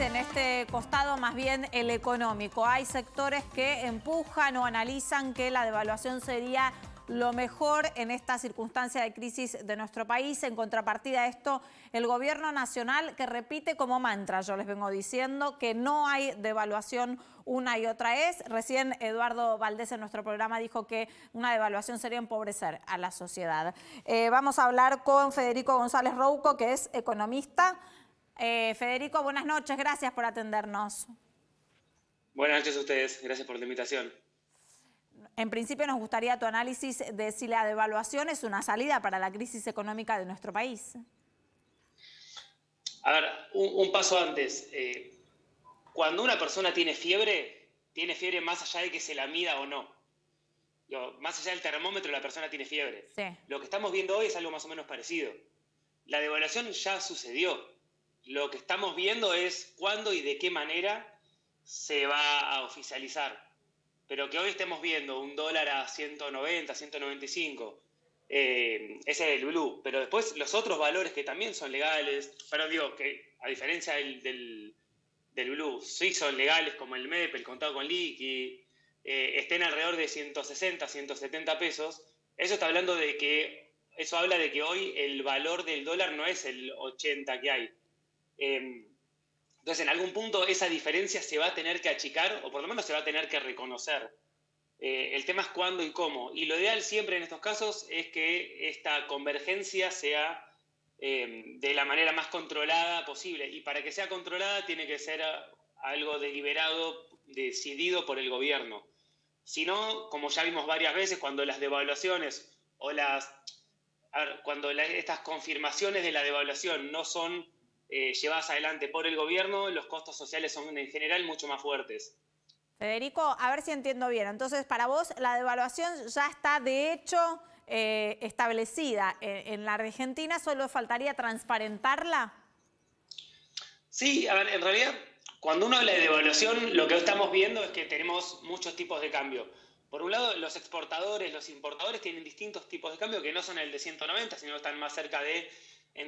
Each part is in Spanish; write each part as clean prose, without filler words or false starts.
en este costado más bien el económico. Hay sectores que empujan o analizan que la devaluación sería lo mejor en esta circunstancia de crisis de nuestro país. En contrapartida a esto, el gobierno nacional que repite como mantra, yo les vengo diciendo, que no hay devaluación una y otra vez. Recién Eduardo Valdés en nuestro programa dijo que una devaluación sería empobrecer a la sociedad. Vamos a hablar con Federico González Rouco, que es economista. Federico, buenas noches, gracias por atendernos. Buenas noches a ustedes, gracias por la invitación. En principio nos gustaría tu análisis de si la devaluación es una salida para la crisis económica de nuestro país. A ver, un paso antes. Cuando una persona tiene fiebre más allá de que se la mida o no. Más allá del termómetro, la persona tiene fiebre. Sí. Lo que estamos viendo hoy es algo más o menos parecido. La devaluación ya sucedió. Lo que estamos viendo es cuándo y de qué manera se va a oficializar. Pero que hoy estemos viendo un dólar a 190, 195, ese es el blue. Pero después los otros valores que también son legales, pero digo que a diferencia del blue, sí son legales, como el MEP, el contado con liqui, estén alrededor de 160, 170 pesos, eso está hablando de que, eso habla de que hoy el valor del dólar no es el 80 que hay. Entonces, en algún punto esa diferencia se va a tener que achicar, o por lo menos se va a tener que reconocer. El tema es cuándo y cómo. Y lo ideal siempre en estos casos es que esta convergencia sea de la manera más controlada posible. Y para que sea controlada tiene que ser algo deliberado, decidido por el gobierno. Si no, como ya vimos varias veces, cuando las devaluaciones o estas confirmaciones de la devaluación no son llevadas adelante por el gobierno, los costos sociales son en general mucho más fuertes. Federico, a ver si entiendo bien. Entonces, para vos, la devaluación ya está de hecho establecida en la Argentina, ¿solo faltaría transparentarla? Sí, a ver, en realidad, cuando uno habla de devaluación, lo que estamos viendo es que tenemos muchos tipos de cambio. Por un lado, los exportadores, los importadores tienen distintos tipos de cambio que no son el de 190, sino que están más cerca de,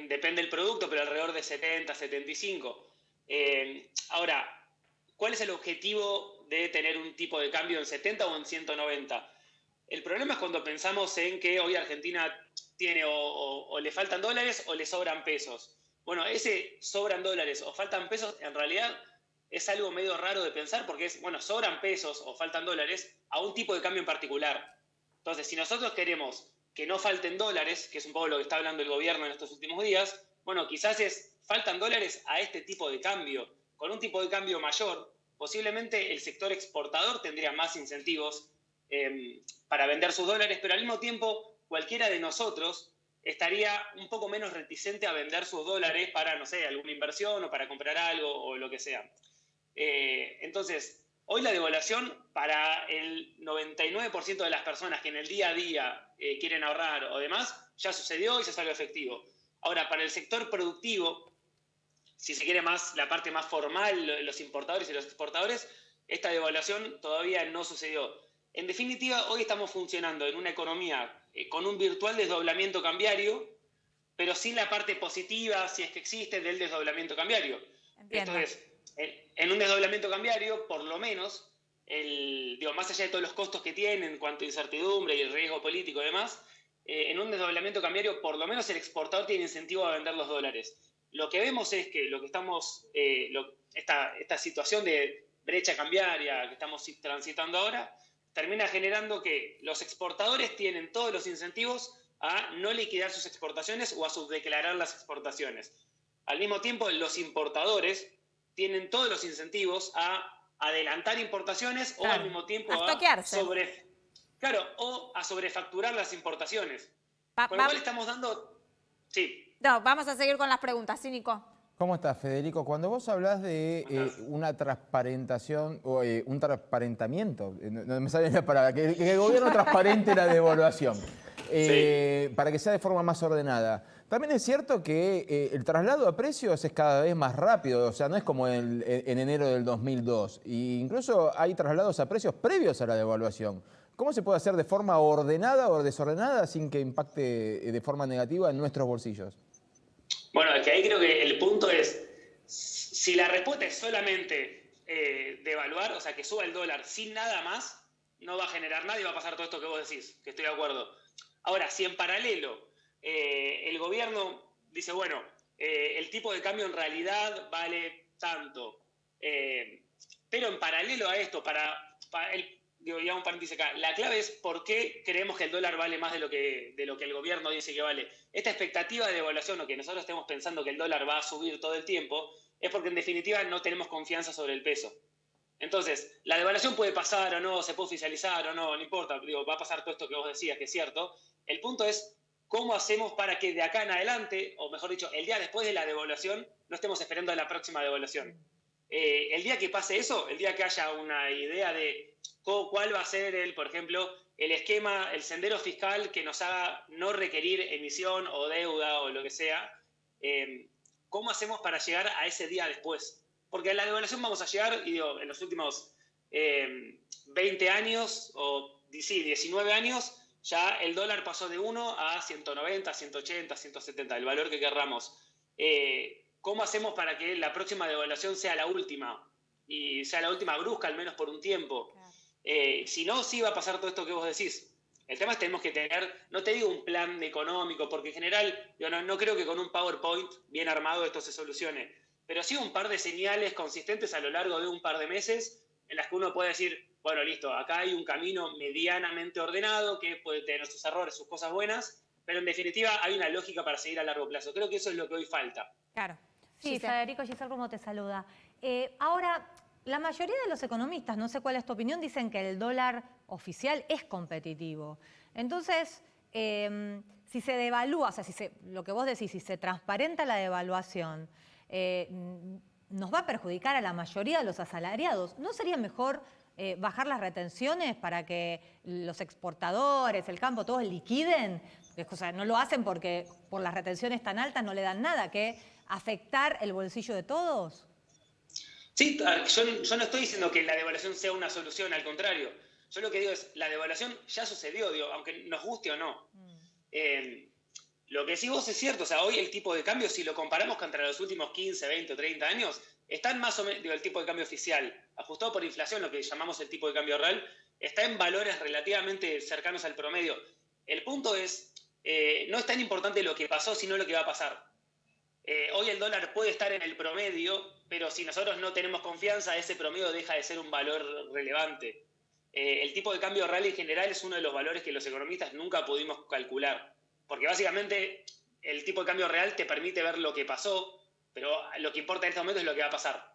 depende del producto, pero alrededor de 70, 75. Ahora, ¿cuál es el objetivo de tener un tipo de cambio en 70 o en 190? El problema es cuando pensamos en que hoy Argentina tiene o le faltan dólares o le sobran pesos. Bueno, ese sobran dólares o faltan pesos en realidad es algo medio raro de pensar porque es, bueno, sobran pesos o faltan dólares a un tipo de cambio en particular. Entonces, si nosotros queremos que no falten dólares, que es un poco lo que está hablando el gobierno en estos últimos días, bueno, quizás faltan dólares a este tipo de cambio. Con un tipo de cambio mayor, posiblemente el sector exportador tendría más incentivos para vender sus dólares, pero al mismo tiempo cualquiera de nosotros estaría un poco menos reticente a vender sus dólares para, no sé, alguna inversión o para comprar algo o lo que sea. Entonces, hoy la devaluación para el 99% de las personas que en el día a día quieren ahorrar o demás, ya sucedió y ya salió efectivo. Ahora, para el sector productivo, si se quiere más la parte más formal, los importadores y los exportadores, esta devaluación todavía no sucedió. En definitiva, hoy estamos funcionando en una economía con un virtual desdoblamiento cambiario, pero sin la parte positiva, si es que existe, del desdoblamiento cambiario. Entiendo. Entonces, en un desdoblamiento cambiario, por lo menos, más allá de todos los costos que tiene en cuanto a incertidumbre y el riesgo político y demás, en un desdoblamiento cambiario, por lo menos el exportador tiene incentivo a vender los dólares. Lo que vemos es que lo que estamos, esta situación de brecha cambiaria que estamos transitando ahora, termina generando que los exportadores tienen todos los incentivos a no liquidar sus exportaciones o a subdeclarar las exportaciones. Al mismo tiempo, los importadores tienen todos los incentivos a adelantar importaciones o al mismo tiempo a sobrefacturar las importaciones. Con lo cual estamos dando... Sí. No, vamos a seguir con las preguntas. Sí, Nico. ¿Cómo estás, Federico? Cuando vos hablas de una transparentación o un transparentamiento, no me sale la palabra, que el gobierno transparente la devaluación, para que sea de forma más ordenada. También es cierto que el traslado a precios es cada vez más rápido, o sea, no es como en enero del 2002. E incluso hay traslados a precios previos a la devaluación. ¿Cómo se puede hacer de forma ordenada o desordenada sin que impacte de forma negativa en nuestros bolsillos? Bueno, es que ahí creo que el punto es, si la respuesta es solamente devaluar, o sea, que suba el dólar sin nada más, no va a generar nada y va a pasar todo esto que vos decís, que estoy de acuerdo. Ahora, si en paralelo el gobierno dice, bueno, el tipo de cambio en realidad vale tanto, pero en paralelo a esto, digamos un paréntesis acá, la clave es por qué creemos que el dólar vale más de lo que el gobierno dice que vale. Esta expectativa de devaluación, o que nosotros estemos pensando que el dólar va a subir todo el tiempo, es porque en definitiva no tenemos confianza sobre el peso. Entonces, la devaluación puede pasar o no, se puede oficializar o no, no importa, digo, va a pasar todo esto que vos decías, que es cierto. El punto es cómo hacemos para que de acá en adelante, o mejor dicho, el día después de la devaluación, no estemos esperando a la próxima devaluación. El día que pase eso, el día que haya una idea de cuál va a ser, por ejemplo, el esquema, el sendero fiscal que nos haga no requerir emisión o deuda o lo que sea, ¿cómo hacemos para llegar a ese día después? Porque a la devaluación vamos a llegar, y digo, en los últimos 20 años, o sí, 19 años, ya el dólar pasó de 1 a 190, 180, 170, el valor que querramos. ¿Cómo hacemos para que la próxima devaluación sea la última? Y sea la última brusca, al menos por un tiempo. Claro. Si no, sí va a pasar todo esto que vos decís. El tema es que tenemos que tener, no te digo un plan económico, porque en general yo no creo que con un PowerPoint bien armado esto se solucione, pero sí un par de señales consistentes a lo largo de un par de meses en las que uno puede decir, bueno, listo, acá hay un camino medianamente ordenado que puede tener sus errores, sus cosas buenas, pero en definitiva hay una lógica para seguir a largo plazo. Creo que eso es lo que hoy falta. Claro. Sí, Federico Giselle Rumo te saluda. Ahora, la mayoría de los economistas, no sé cuál es tu opinión, dicen que el dólar oficial es competitivo. Entonces, si se devalúa, o sea, lo que vos decís, si se transparenta la devaluación, nos va a perjudicar a la mayoría de los asalariados. ¿No sería mejor bajar las retenciones para que los exportadores, el campo, todos liquiden? O sea, no lo hacen porque por las retenciones tan altas no le dan nada, que afectar el bolsillo de todos. Sí, yo no estoy diciendo que la devaluación sea una solución, al contrario. Yo lo que digo es, la devaluación ya sucedió, digo, aunque nos guste o no. Lo que sí vos es cierto, o sea, hoy el tipo de cambio, si lo comparamos contra los últimos 15, 20 o 30 años, están más o menos, digo, el tipo de cambio oficial, ajustado por inflación, lo que llamamos el tipo de cambio real, está en valores relativamente cercanos al promedio. El punto es, no es tan importante lo que pasó, sino lo que va a pasar. Hoy el dólar puede estar en el promedio, pero si nosotros no tenemos confianza, ese promedio deja de ser un valor relevante. El tipo de cambio real en general es uno de los valores que los economistas nunca pudimos calcular. Porque básicamente el tipo de cambio real te permite ver lo que pasó, pero lo que importa en este momento es lo que va a pasar.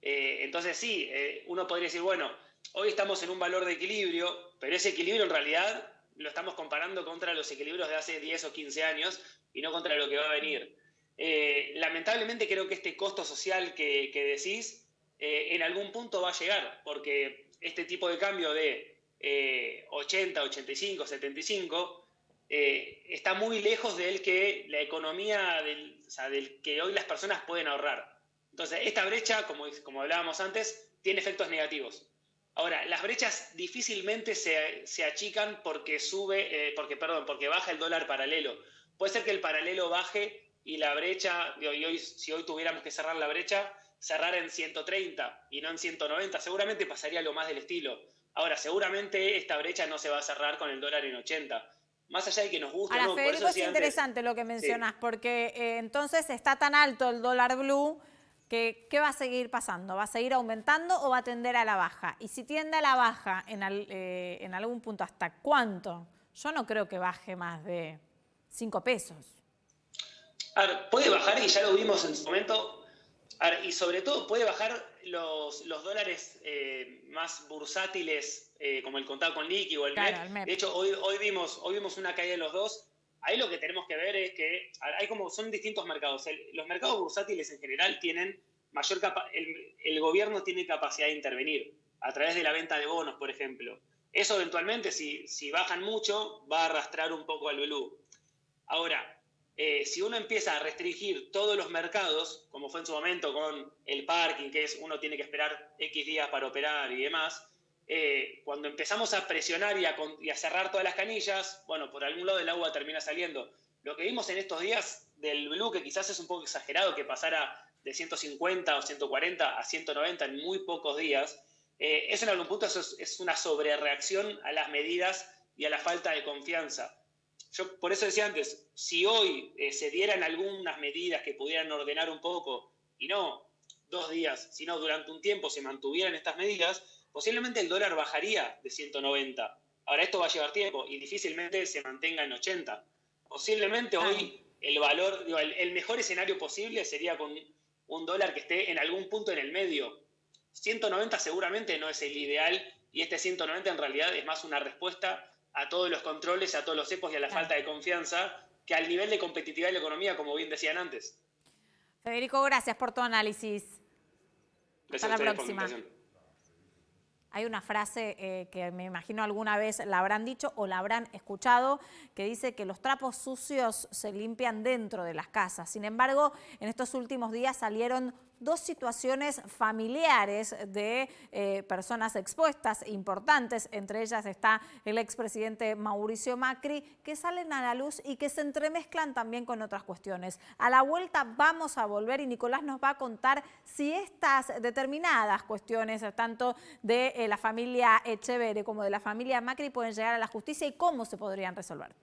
Entonces sí, uno podría decir, bueno, hoy estamos en un valor de equilibrio, pero ese equilibrio en realidad lo estamos comparando contra los equilibrios de hace 10 o 15 años y no contra lo que va a venir. Lamentablemente creo que este costo social que decís en algún punto va a llegar, porque este tipo de cambio de 80, 85, 75... está muy lejos del que la economía, del que hoy las personas pueden ahorrar. Entonces, esta brecha, como hablábamos antes, tiene efectos negativos. Ahora, las brechas difícilmente se achican porque baja el dólar paralelo. Puede ser que el paralelo baje y la brecha, si hoy tuviéramos que cerrar la brecha, cerrar en 130 y no en 190, seguramente pasaría lo más del estilo. Ahora, seguramente esta brecha no se va a cerrar con el dólar en 80. Más allá de que nos guste. Ahora, Federico, es interesante lo que mencionas, sí, porque entonces está tan alto el dólar blue que ¿qué va a seguir pasando? ¿Va a seguir aumentando o va a tender a la baja? Y si tiende a la baja en algún punto, ¿hasta cuánto? Yo no creo que baje más de 5 pesos. A ver, puede bajar y ya lo vimos en su momento. A ver, y sobre todo puede bajar los dólares más bursátiles, como el contado con liqui o el MEP. De hecho, hoy vimos una caída de los dos. Ahí lo que tenemos que ver es que son distintos mercados. Los mercados bursátiles en general tienen mayor el gobierno tiene capacidad de intervenir a través de la venta de bonos, por ejemplo. Eso eventualmente, si bajan mucho, va a arrastrar un poco al blue. Ahora, si uno empieza a restringir todos los mercados, como fue en su momento con el parking, que es uno tiene que esperar X días para operar y demás, cuando empezamos a presionar y a cerrar todas las canillas, bueno, por algún lado el agua termina saliendo. Lo que vimos en estos días del blue, que quizás es un poco exagerado que pasara de 150 o 140 a 190 en muy pocos días, eso en algún punto es una sobrereacción a las medidas y a la falta de confianza. Yo por eso decía antes, si hoy se dieran algunas medidas que pudieran ordenar un poco, y no 2 días, sino durante un tiempo se mantuvieran estas medidas, posiblemente el dólar bajaría de 190. Ahora esto va a llevar tiempo y difícilmente se mantenga en 80. Posiblemente hoy el valor, el mejor escenario posible sería con un dólar que esté en algún punto en el medio. 190 seguramente no es el ideal y este 190 en realidad es más una respuesta a todos los controles, a todos los cepos y a la falta de confianza que al nivel de competitividad de la economía, como bien decían antes. Federico, gracias por tu análisis. Gracias Hasta a la ustedes por la próxima. invitación. Hay una frase que me imagino alguna vez la habrán dicho o la habrán escuchado, que dice que los trapos sucios se limpian dentro de las casas. Sin embargo, en estos últimos días salieron 2 situaciones familiares de personas expuestas importantes. Entre ellas está el expresidente Mauricio Macri, que salen a la luz y que se entremezclan también con otras cuestiones. A la vuelta vamos a volver y Nicolás nos va a contar si estas determinadas cuestiones, tanto de la familia Etcheverry como de la familia Macri, pueden llegar a la justicia y cómo se podrían resolver.